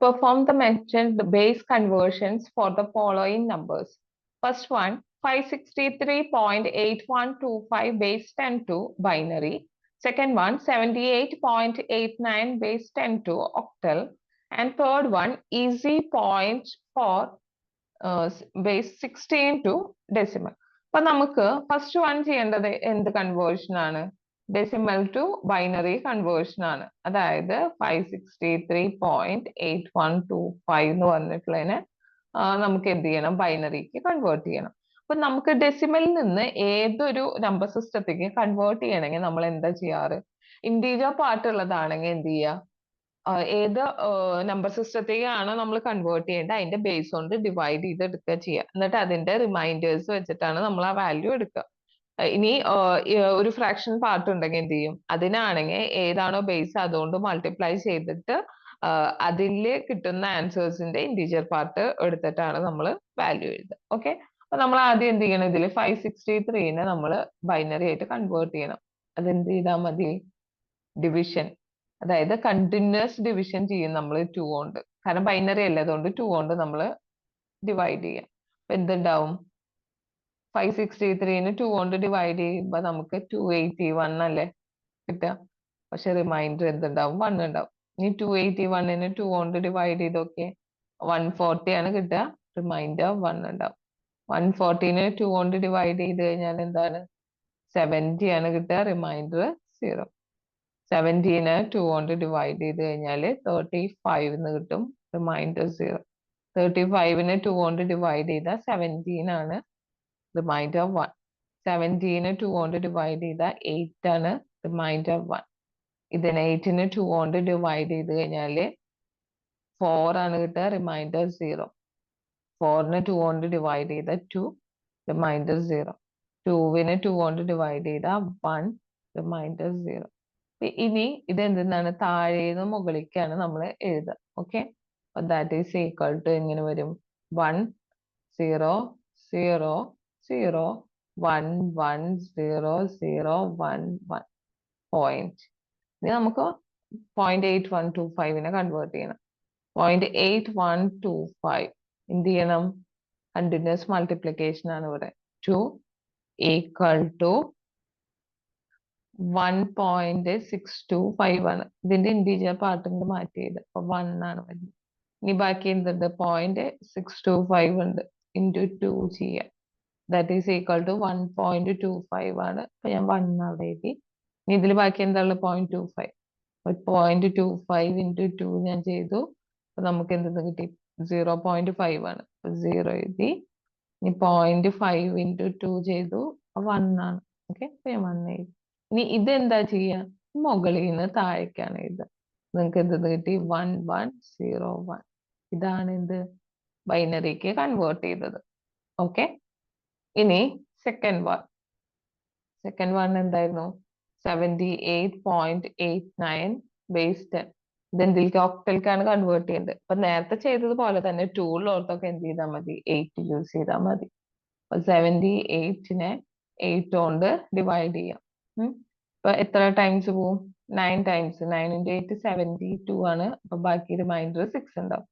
Perform the mentioned base conversions for the following numbers. First one, 563.8125 base 10 to binary. Second one, 78.89 base 10 to octal. And third one, easy point for base 16 to decimal. അപ്പൊ നമുക്ക് first one ചെയ്യേണ്ടത് എന്ത് conversion ആണ്? Decimal to binary conversion ആണ്. അതായത് 563.8125 എന്ന് പറഞ്ഞിട്ടുള്ളതിനെ നമുക്ക് എന്ത് ചെയ്യണം? ബൈനറിക്ക് കൺവേർട്ട് ചെയ്യണം. അപ്പൊ നമുക്ക് ഡെസിമലിൽ നിന്ന് ഏതൊരു നമ്പർ സിസ്റ്റത്തേക്ക് കൺവേർട്ട് ചെയ്യണമെങ്കിൽ നമ്മൾ എന്താ ചെയ്യാറ്? ഇന്റീജർ പാർട്ട് ഉള്ളതാണെങ്കിൽ എന്ത് ചെയ്യുക? ഏത് നമ്പർ സിസ്റ്റത്തെയാണോ നമ്മൾ കൺവേർട്ട് ചെയ്യേണ്ടത് അതിന്റെ ബേസ് കൊണ്ട് ഡിവൈഡ് ചെയ്ത് എടുക്കുക ചെയ്യുക. എന്നിട്ട് അതിന്റെ റിമൈൻഡേഴ്സ് വെച്ചിട്ടാണ് നമ്മൾ ആ വാല്യൂ എടുക്കുക. ഇനി ഒരു ഫ്രാക്ഷൻ പാർട്ട് ഉണ്ടെങ്കിൽ എന്ത് ചെയ്യും? അതിനാണെങ്കിൽ ഏതാണോ ബേസ് അതുകൊണ്ട് മൾട്ടിപ്ലൈ ചെയ്തിട്ട് അതിൽ കിട്ടുന്ന ആൻസേഴ്സിന്റെ ഇന്റീജർ പാർട്ട് എടുത്തിട്ടാണ് നമ്മൾ വാല്യൂ എഴുതുക. ഓക്കെ, അപ്പൊ നമ്മൾ ആദ്യം എന്ത് ചെയ്യണം? ഇതിൽ 563നെ നമ്മൾ ബൈനറി ആയിട്ട് കൺവേർട്ട് ചെയ്യണം. അതെന്ത് ചെയ്താൽ മതി? ഡിവിഷൻ, അതായത് കണ്ടിന്യൂസ് ഡിവിഷൻ ചെയ്യും നമ്മൾ 2 കൊണ്ട്. കാരണം ബൈനറി അല്ല, അതുകൊണ്ട് 2 കൊണ്ട് നമ്മൾ ഡിവൈഡ് ചെയ്യാം. അപ്പൊ എന്തുണ്ടാവും? 563നെ 2 കൊണ്ട് ഡിവൈഡ് ചെയ്യുമ്പോൾ നമുക്ക് 281 അല്ലേ കിട്ടുക. പക്ഷെ റിമൈൻഡർ എന്തുണ്ടാവും? 1 ഉണ്ടാവും. ഇനി 281നെ 2 കൊണ്ട് ഡിവൈഡ് ചെയ്തൊക്കെ 140 ആണ് കിട്ടുക. റിമൈൻഡർ 1 ഉണ്ടാവും. 140നെ 2 കൊണ്ട് ഡിവൈഡ് ചെയ്ത് കഴിഞ്ഞാൽ എന്താണ്? 70 ആണ് കിട്ടുക. റിമൈൻഡർ 0. 17നെ 2 കൊണ്ട് ഡിവൈഡ് ചെയ്ത് കഴിഞ്ഞാൽ 35 എന്ന് കിട്ടും. റിമൈൻഡർ 0. 35നെ 2 കൊണ്ട് ഡിവൈഡ് ചെയ്താൽ 17 ആണ്. റിമൈൻഡർ 1. 17നെ 2 കൊണ്ട് ഡിവൈഡ് ചെയ്താൽ 8 ആണ്. റിമൈൻഡർ 1. ഇതിനെ 8നെ 2 കൊണ്ട് ഡിവൈഡ് ചെയ്ത് കഴിഞ്ഞാൽ 4 ആണ് കിട്ടുക. റിമൈൻഡർ 0. 4നെ 2 കൊണ്ട് ഡിവൈഡ് ചെയ്താൽ 2. റിമൈൻഡർ 0. 2നെ 2 കൊണ്ട് ഡിവൈഡ് ചെയ്താൽ 1. റിമൈൻഡർ 0. ഇനി ഇത് എന്തെന്നാണ്? താഴേന്ന് മുകളിലേക്കാണ് നമ്മൾ എഴുതുക. Okay, that is equal to എങ്ങനെ വരും? 1 0 0 0 1 1 0 0 1 1 പോയിന്റ്. ഇനി നമുക്ക് 0.8125നെ കൺവേർട്ട് ചെയ്യണം. 0.8125 എന്ത് ചെയ്യണം? കണ്ടിന്യൂസ് മൾട്ടിപ്ലിക്കേഷൻ ആണ് ഇവിടെ. 2 ഈക്വൽ ടു 1.625 ആണ്. ഇതിന്റെ ഇന്റീജർ പാർട്ടിന്റെ മാറ്റിയത്. അപ്പൊ 1 ആണ് വരുന്നത്. ഇനി ബാക്കി എന്തുണ്ട്? 0.625 ഉണ്ട്. ഇൻറ്റു 2 ചെയ്യാം. ദാറ്റ് ഈസ് ഈക്വൽ ടു 1.25 ആണ്. അപ്പൊ ഞാൻ 1 അവിടെ എഴുതി. ഇനി ഇതിൽ ബാക്കി എന്താണ്? 0.25. 0.25 ഇൻറ്റു 2 ഞാൻ ചെയ്തു. അപ്പൊ നമുക്ക് എന്തെന്ന് കിട്ടി? 0.5 ആണ്. 0 എഴുതി. ഇനി 0.5 ഇൻറ്റു 2 ചെയ്തു. 1 ആണ്. ഓക്കെ, അപ്പൊ ഞാൻ 1 എഴുതി. ഇനി ഇതെന്താ ചെയ്യാ? മുകളിൽ നിന്ന് താഴേക്കാണ് ഇത്. നിങ്ങൾക്ക് എന്ത് കിട്ടി? 1101. ഇതാണ് എന്ത്? ബൈനറിക്ക് കൺവേർട്ട് ചെയ്തത്. ഓക്കെ, ഇനി സെക്കൻഡ് വൺ. സെക്കൻഡ് വൺ എന്തായിരുന്നു? 78.89 ബേസ് 10. ഇതെന്തിലേക്ക്? ഒക്ടലിക്കാണ് കൺവേർട്ട് ചെയ്യേണ്ടത്. അപ്പൊ നേരത്തെ ചെയ്തതുപോലെ തന്നെ ടൂളിലോർത്തൊക്കെ എന്ത് ചെയ്താൽ മതി? 8 യൂസ് ചെയ്താൽ മതി. അപ്പൊ 78നെ 8 കൊണ്ട് ഡിവൈഡ് ചെയ്യാം. അപ്പൊ എത്ര ടൈംസ് പോവും? 9 ടൈംസ്. 9 into 8 72 ആണ്. അപ്പൊ ബാക്കി റിമൈൻഡർ 6 ഉണ്ടാവും.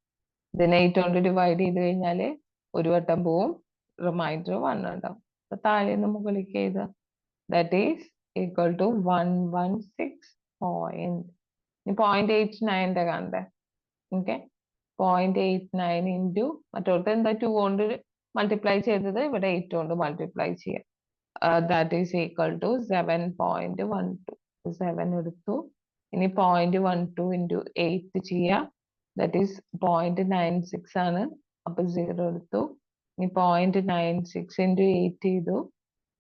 ഇതിനെ 8 കൊണ്ട് ഡിവൈഡ് ചെയ്ത് കഴിഞ്ഞാല് ഒരു വട്ടം പോവും. റിമൈൻഡർ 1 ഉണ്ടാവും. അപ്പൊ താഴെ നിന്ന് മുകളിലേക്ക് എഴുതുക. That is equal to 116 point. ഇനി 0.89ന്റെ കണ്ടേ. ഓക്കെ, 0.89 ഇൻറ്റു മറ്റോടത്ത് എന്താ 2 കൊണ്ട് മൾട്ടിപ്ലൈ ചെയ്തത്, ഇവിടെ 8 കൊണ്ട് മൾട്ടിപ്ലൈ ചെയ്യാം. That is equal to 7.12. 7 എടുത്തു. ഇനി 0.12 into 8 ചെയ്യാം. That is 0.96 ആണ്. അപ്പൊ 0 എടുത്തു. ഇനി 0.96 into 8 ചെയ്തു.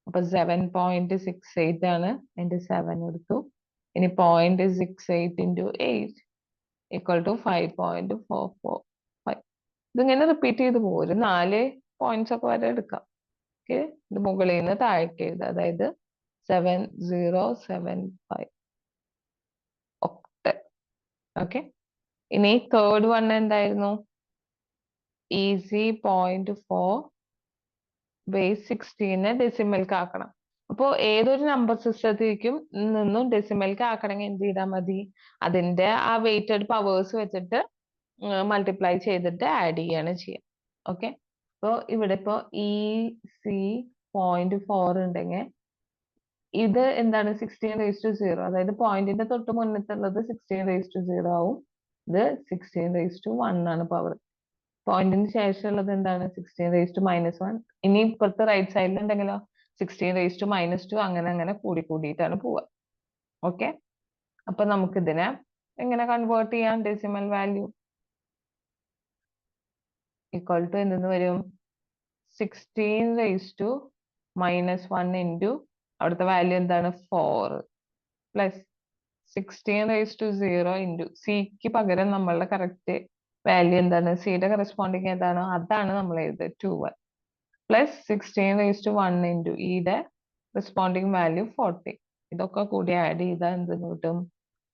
അപ്പൊ 7.68 ആണ്. അതിന്റെ 7 എടുത്തു. ഇനി 0.68 into 8 equal to 5.445. ഇതിങ്ങനെ റിപ്പീറ്റ് ചെയ്ത് പോകും. ഒരു 4 പോയിന്റ്സ് ഒക്കെ വരെ എടുക്കാം. ഓക്കെ, ഇത് മുകളിൽ നിന്ന് താഴേക്ക് എഴുതുക. അതായത് 7075 ഒക്ടൽ. ഓക്കെ, ഇനി തേർഡ് വൺ എന്തായിരുന്നു? ഈസി 0.4 ബേസ് 16നെ ഡെസിമൽക്ക് ആക്കണം. അപ്പോൾ ഏതൊരു നമ്പർ സിസ്റ്റത്തിലേക്കും നിന്നും ഡെസിമൽക്ക് ആക്കണമെങ്കിൽ എന്ത് ചെയ്താൽ മതി? അതിന്റെ ആ വെയിറ്റഡ് പവേഴ്സ് വെച്ചിട്ട് മൾട്ടിപ്ലൈ ചെയ്തിട്ട് ആഡ് ചെയ്യാണ് ചെയ്യുക. ഓക്കെ, അപ്പോൾ ഇവിടെ ഇപ്പോൾ സി 0.4 ഉണ്ടെങ്കിൽ ഇത് എന്താണ് 16 raised to 0, അതായത് പോയിന്റിന്റെ തൊട്ട് മുന്നത്തുള്ളത് 16 raised to 0 ആവും. ഇത് 16 raised to 1 ആണ് പവർ. പോയിന്റിന് ശേഷമുള്ളത് എന്താണ് 16 raised to -1. ഇനി ഇപ്പുറത്തെ റൈറ്റ് സൈഡിൽ ഉണ്ടെങ്കിലോ 16 raised to -2, അങ്ങനെ അങ്ങനെ കൂടിയിട്ടാണ് പോവുക. ഓക്കെ, അപ്പൊ നമുക്ക് ഇതിനെ എങ്ങനെ കൺവേർട്ട് ചെയ്യാം? ഡെസിമൽ വാല്യൂ ഈക്വൽ ടു എന്തെന്ന് വരും? 16 raised to -1 ഇൻറ്റു അവിടുത്തെ വാല്യൂ എന്താണ് 4 പ്ലസ് 16 raised to 0 ഇൻറ്റു സിക്ക് പകരം നമ്മളുടെ കറക്റ്റ് വാല്യൂ എന്താണ്? സിയുടെ കറസ്പോണ്ടിങ് ഏതാണോ അതാണ് നമ്മൾ എഴുതുക 2y plus 16 raised to 1 into ഇയുടെ കറസ്പോണ്ടിങ് വാല്യൂ 40. ഇതൊക്കെ കൂടി ആഡ് ചെയ്താൽ എന്ത് കിട്ടും?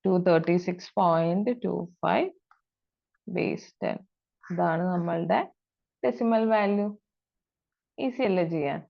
236.25 ബേസ് 10. ഇതാണ് നമ്മളുടെ ഡെസിമൽ വാല്യൂ. ഈസി അല്ലേ ചെയ്യാൻ?